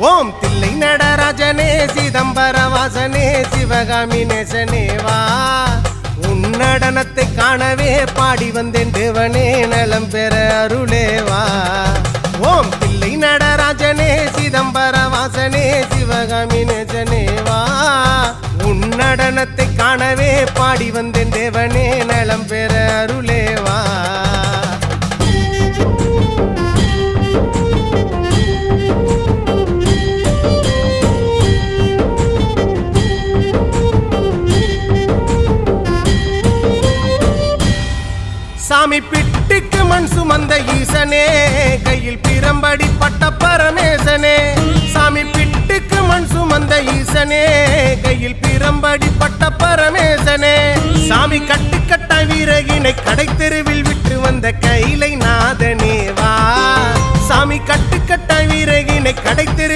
ஓம் தில்லை நடராஜனே சிதம்பர வாசனே சிவகாமி நேசனே வா உன் நடனத்தை காணவே பாடி வந்தேன் தேவனே நலம் பெற அருளேவா ஓம் தில்லை நடராஜனே சிதம்பர வாசனே சிவகாமி நேசனே வா உன் நடனத்தை காணவே பாடி வந்தேன் தேவனே நலம் பெற அருளேவா சாமி பிட்டுக்கு மண் சுமந்த ஈசனே கையில் பிரம்படி பட்ட பரமேசனே சாமி பிட்டுக்கு மண் சுமந்த ஈசனே கையில் பிரம்படி பட்ட பரமேசனே சாமி கட்டுக்கட்ட வீரகினை கடை தெருவில் விட்டு வந்த கைலை நாதனே வா சாமி கட்டுக்கட்ட வீரகினை கடை தெரு